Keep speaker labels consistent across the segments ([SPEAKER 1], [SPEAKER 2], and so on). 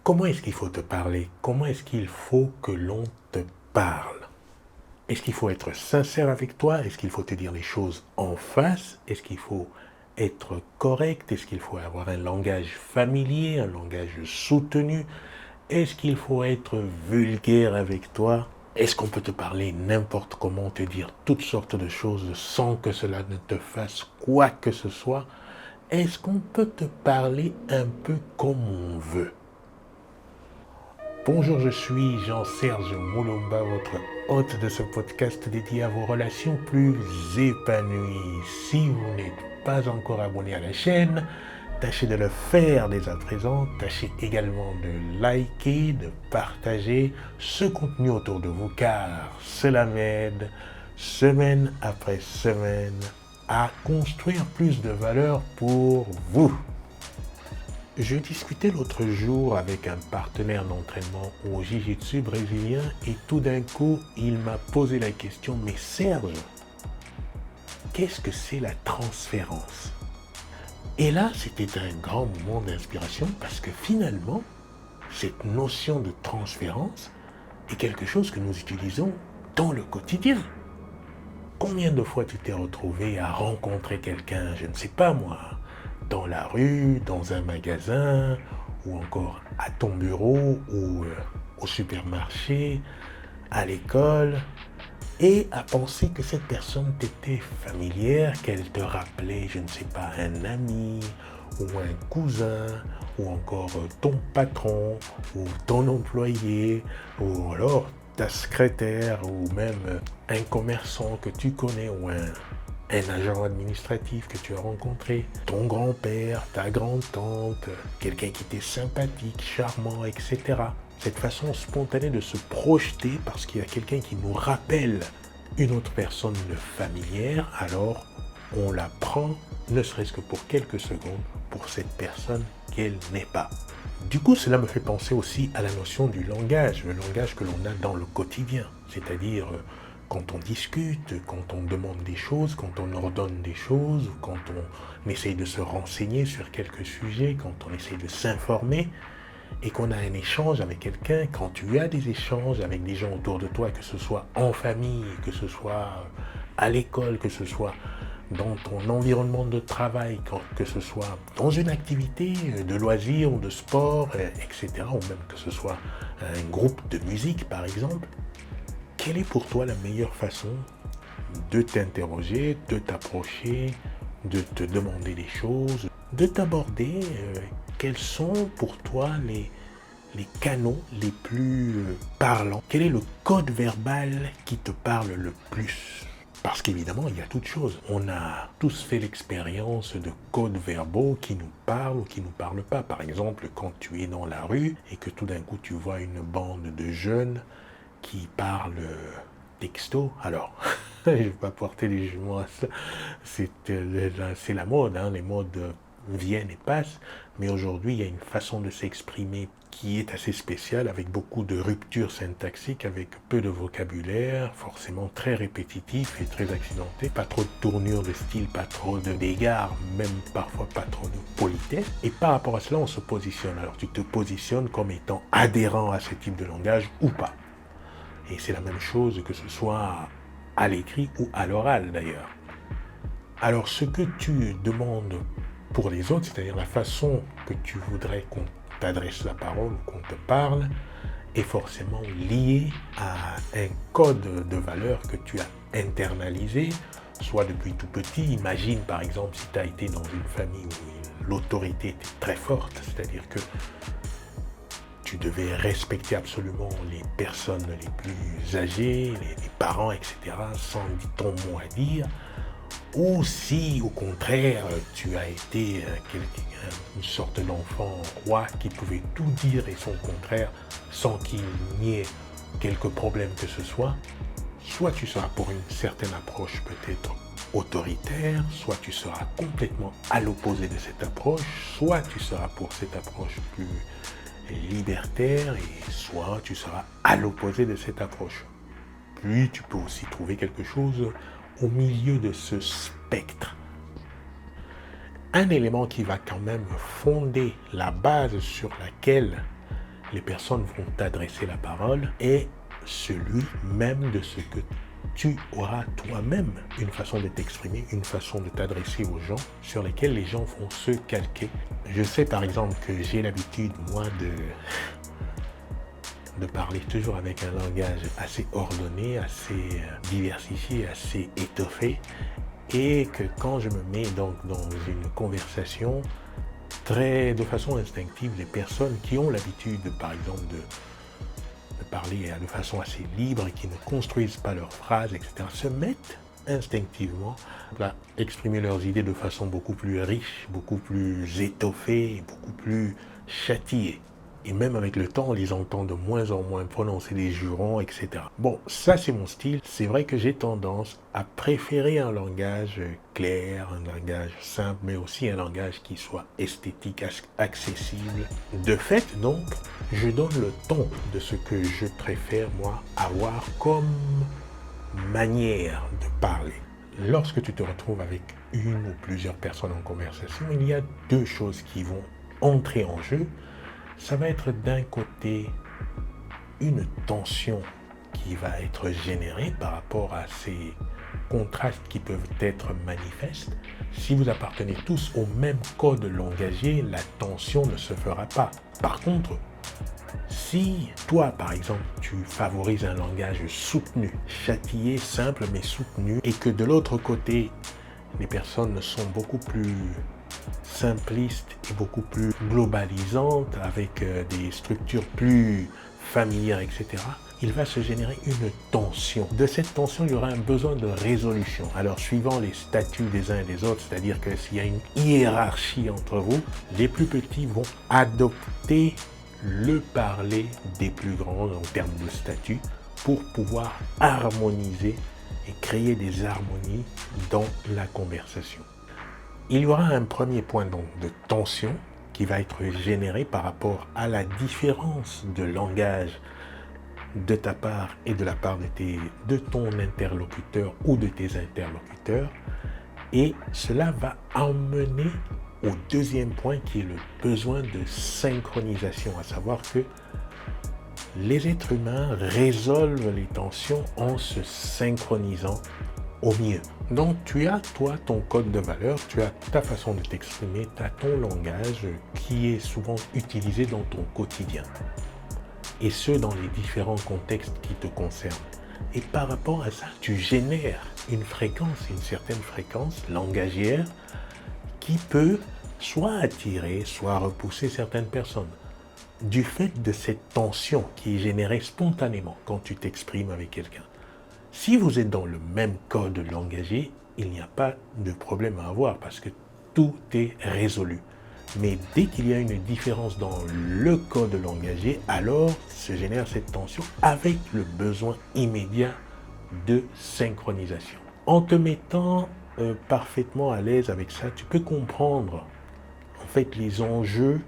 [SPEAKER 1] Comment est-ce qu'il faut te parler? Comment est-ce qu'il faut que l'on te parle? Est-ce qu'il faut être sincère avec toi? Est-ce qu'il faut te dire les choses en face? Est-ce qu'il faut être correct? Est-ce qu'il faut avoir un langage familier, un langage soutenu? Est-ce qu'il faut être vulgaire avec toi? Est-ce qu'on peut te parler n'importe comment, te dire toutes sortes de choses sans que cela ne te fasse quoi que ce soit? Est-ce qu'on peut te parler un peu comme on veut? Bonjour, je suis Jean-Serge Moulumba, votre hôte de ce podcast dédié à vos relations plus épanouies. Si vous n'êtes pas encore abonné à la chaîne, tâchez de le faire dès à présent. Tâchez également de liker, de partager ce contenu autour de vous, car cela m'aide semaine après semaine à construire plus de valeur pour vous. Je discutais l'autre jour avec un partenaire d'entraînement au jiu-jitsu brésilien et tout d'un coup, il m'a posé la question, mais Serge, qu'est-ce que c'est la transférence? Et là, c'était un grand moment d'inspiration parce que finalement, cette notion de transférence est quelque chose que nous utilisons dans le quotidien. Combien de fois tu t'es retrouvé à rencontrer quelqu'un, je ne sais pas moi, dans la rue, dans un magasin, ou encore à ton bureau, ou au supermarché, à l'école, et à penser que cette personne t'était familière, qu'elle te rappelait, je ne sais pas, un ami, ou un cousin, ou encore ton patron, ou ton employé, ou alors ta secrétaire, ou même un commerçant que tu connais, ou un agent administratif que tu as rencontré, ton grand-père, ta grand-tante, quelqu'un qui était sympathique, charmant, etc. Cette façon spontanée de se projeter parce qu'il y a quelqu'un qui nous rappelle une autre personne familière, alors on la prend, ne serait-ce que pour quelques secondes, pour cette personne qu'elle n'est pas. Du coup, cela me fait penser aussi à la notion du langage, le langage que l'on a dans le quotidien, c'est-à-dire quand on discute, quand on demande des choses, quand on ordonne des choses, quand on essaye de se renseigner sur quelques sujets, quand on essaye de s'informer et qu'on a un échange avec quelqu'un, quand tu as des échanges avec des gens autour de toi, que ce soit en famille, que ce soit à l'école, que ce soit dans ton environnement de travail, que ce soit dans une activité de loisirs ou de sport, etc., ou même que ce soit un groupe de musique par exemple, quelle est pour toi la meilleure façon de t'interroger, de t'approcher, de te demander des choses, de t'aborder? Quels sont pour toi les canaux les plus parlants? Quel est le code verbal qui te parle le plus? Parce qu'évidemment, il y a toutes choses. On a tous fait l'expérience de codes verbaux qui nous parlent ou qui ne nous parlent pas. Par exemple, quand tu es dans la rue et que tout d'un coup tu vois une bande de jeunes qui parlent texto. Alors, je ne vais pas porter les jugements à ça. C'est la mode, hein. Les modes viennent et passent. Mais aujourd'hui, il y a une façon de s'exprimer qui est assez spéciale, avec beaucoup de ruptures syntaxiques, avec peu de vocabulaire, forcément très répétitif et très accidenté, pas trop de tournures de style, pas trop d'égards, même parfois pas trop de politesse. Et par rapport à cela, on se positionne. Alors tu te positionnes comme étant adhérent à ce type de langage ou pas. Et c'est la même chose que ce soit à l'écrit ou à l'oral d'ailleurs. Alors ce que tu demandes pour les autres, c'est-à-dire la façon que tu voudrais qu'on t'adresse la parole ou qu'on te parle, est forcément lié à un code de valeurs que tu as internalisé, soit depuis tout petit. Imagine par exemple si tu as été dans une famille où l'autorité était très forte, c'est-à-dire que tu devais respecter absolument les personnes les plus âgées, les parents, etc., sans ton mot à dire. Ou si, au contraire, tu as été une sorte d'enfant roi qui pouvait tout dire et son contraire sans qu'il n'y ait quelque problème que ce soit tu seras pour une certaine approche peut-être autoritaire, soit tu seras complètement à l'opposé de cette approche, soit tu seras pour cette approche plus libertaire et soit tu seras à l'opposé de cette approche. Puis tu peux aussi trouver quelque chose au milieu de ce spectre. Un élément qui va quand même fonder la base sur laquelle les personnes vont t'adresser la parole est celui même de ce que tu auras toi-même une façon de t'exprimer, une façon de t'adresser aux gens sur lesquels les gens vont se calquer. Je sais par exemple que j'ai l'habitude, moi, de parler toujours avec un langage assez ordonné, assez diversifié, assez étoffé, et que quand je me mets donc dans une conversation, de façon instinctive, les personnes qui ont l'habitude, par exemple, de parler de façon assez libre et qui ne construisent pas leurs phrases, etc., se mettent instinctivement à exprimer leurs idées de façon beaucoup plus riche, beaucoup plus étoffée, beaucoup plus châtiée. Et même avec le temps, on les entend de moins en moins prononcer des jurons, etc. Bon, ça c'est mon style. C'est vrai que j'ai tendance à préférer un langage clair, un langage simple, mais aussi un langage qui soit esthétique, accessible. De fait, donc, je donne le ton de ce que je préfère, moi, avoir comme manière de parler. Lorsque tu te retrouves avec une ou plusieurs personnes en conversation, il y a deux choses qui vont entrer en jeu. Ça va être d'un côté une tension qui va être générée par rapport à ces contrastes qui peuvent être manifestes. Si vous appartenez tous au même code langagier, la tension ne se fera pas. Par contre, si toi, par exemple, tu favorises un langage soutenu, châtié, simple mais soutenu, et que de l'autre côté, les personnes sont beaucoup plus simplistes et beaucoup plus globalisantes, avec des structures plus familières, etc., il va se générer une tension. De cette tension, il y aura un besoin de résolution. Alors, suivant les statuts des uns et des autres, c'est-à-dire que s'il y a une hiérarchie entre vous, les plus petits vont adopter le parler des plus grands en termes de statut pour pouvoir harmoniser et créer des harmonies dans la conversation. Il y aura un premier point donc de tension qui va être généré par rapport à la différence de langage de ta part et de la part de ton interlocuteur ou de tes interlocuteurs, et cela va emmener au deuxième point qui est le besoin de synchronisation, à savoir que les êtres humains résolvent les tensions en se synchronisant au mieux. Donc tu as toi ton code de valeur, tu as ta façon de t'exprimer, tu as ton langage qui est souvent utilisé dans ton quotidien. Et ce, dans les différents contextes qui te concernent. Et par rapport à ça, tu génères une certaine fréquence langagière qui peut soit attirer, soit repousser certaines personnes. Du fait de cette tension qui est générée spontanément quand tu t'exprimes avec quelqu'un. Si vous êtes dans le même code langagier, il n'y a pas de problème à avoir parce que tout est résolu. Mais dès qu'il y a une différence dans le code langagier, alors se génère cette tension avec le besoin immédiat de synchronisation. En te mettant parfaitement à l'aise avec ça, tu peux comprendre en fait les enjeux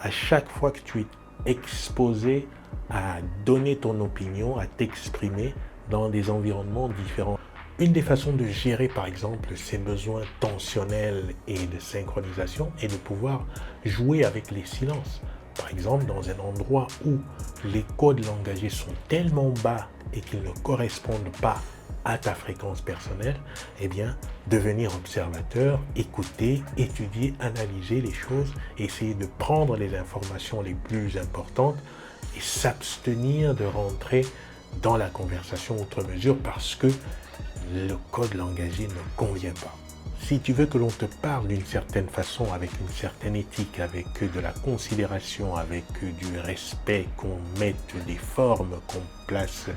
[SPEAKER 1] à chaque fois que tu es exposé à donner ton opinion, à t'exprimer dans des environnements différents. Une des façons de gérer, par exemple, ces besoins tensionnels et de synchronisation est de pouvoir jouer avec les silences. Par exemple, dans un endroit où les codes langagiers sont tellement bas et qu'ils ne correspondent pas à ta fréquence personnelle, eh bien, devenir observateur, écouter, étudier, analyser les choses, essayer de prendre les informations les plus importantes et s'abstenir de rentrer dans la conversation outre mesure parce que le code langagier ne convient pas. Si tu veux que l'on te parle d'une certaine façon, avec une certaine éthique, avec de la considération, avec du respect, qu'on mette des formes, qu'on place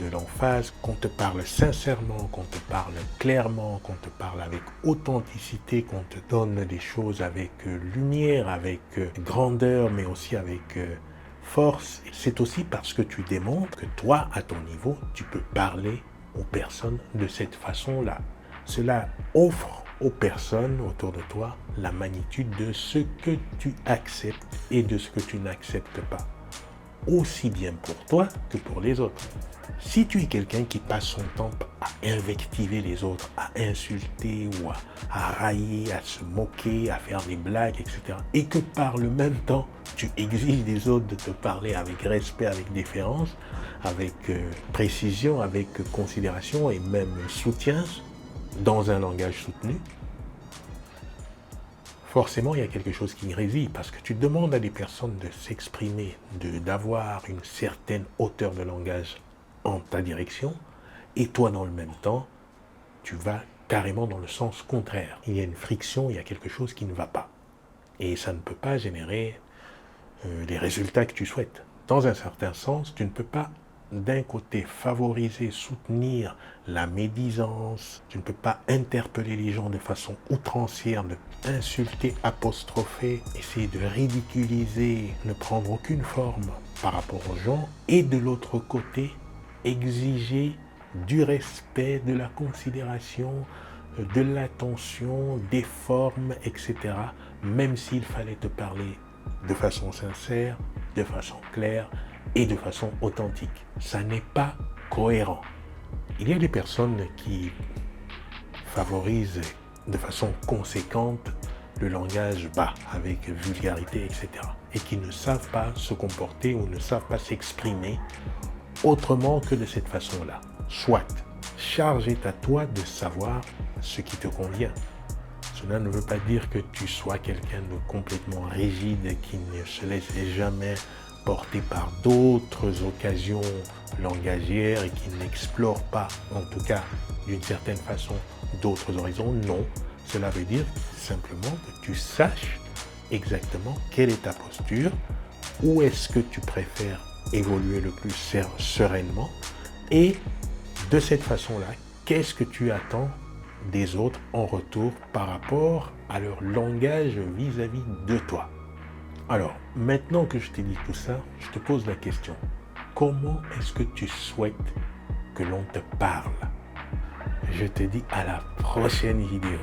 [SPEAKER 1] de l'emphase, qu'on te parle sincèrement, qu'on te parle clairement, qu'on te parle avec authenticité, qu'on te donne des choses avec lumière, avec grandeur, mais aussi avec force, c'est aussi parce que tu démontres que toi, à ton niveau, tu peux parler aux personnes de cette façon-là. Cela offre aux personnes autour de toi la magnitude de ce que tu acceptes et de ce que tu n'acceptes pas. aussi bien pour toi que pour les autres. Si tu es quelqu'un qui passe son temps à invectiver les autres, à insulter ou à railler, à se moquer, à faire des blagues, etc., et que par le même temps, tu exiges des autres de te parler avec respect, avec déférence, avec précision, avec considération et même soutien, dans un langage soutenu, forcément, il y a quelque chose qui réside parce que tu demandes à des personnes de s'exprimer, d'avoir une certaine hauteur de langage en ta direction, et toi, dans le même temps, tu vas carrément dans le sens contraire. Il y a une friction, il y a quelque chose qui ne va pas. Et ça ne peut pas générer les résultats que tu souhaites. Dans un certain sens, tu ne peux pas d'un côté favoriser, soutenir la médisance, tu ne peux pas interpeller les gens de façon outrancière, de insulter, apostropher, essayer de ridiculiser, ne prendre aucune forme par rapport aux gens, et de l'autre côté, exiger du respect, de la considération, de l'attention, des formes, etc., même s'il fallait te parler de façon sincère, de façon claire et de façon authentique. Ça n'est pas cohérent. Il y a des personnes qui favorisent de façon conséquente le langage bas, avec vulgarité, etc., et qui ne savent pas se comporter ou ne savent pas s'exprimer autrement que de cette façon-là. Soit, charge est à toi de savoir ce qui te convient. Cela ne veut pas dire que tu sois quelqu'un de complètement rigide qui ne se laisse jamais porter par d'autres occasions langagières et qui n'explore pas, en tout cas d'une certaine façon, d'autres horizons. Non, cela veut dire simplement que tu saches exactement quelle est ta posture, où est-ce que tu préfères évoluer le plus sereinement, et de cette façon-là, qu'est-ce que tu attends des autres en retour par rapport à leur langage vis-à-vis de toi. Alors, maintenant que je t'ai dit tout ça, je te pose la question. Comment est-ce que tu souhaites que l'on te parle? Je te dis à la prochaine vidéo.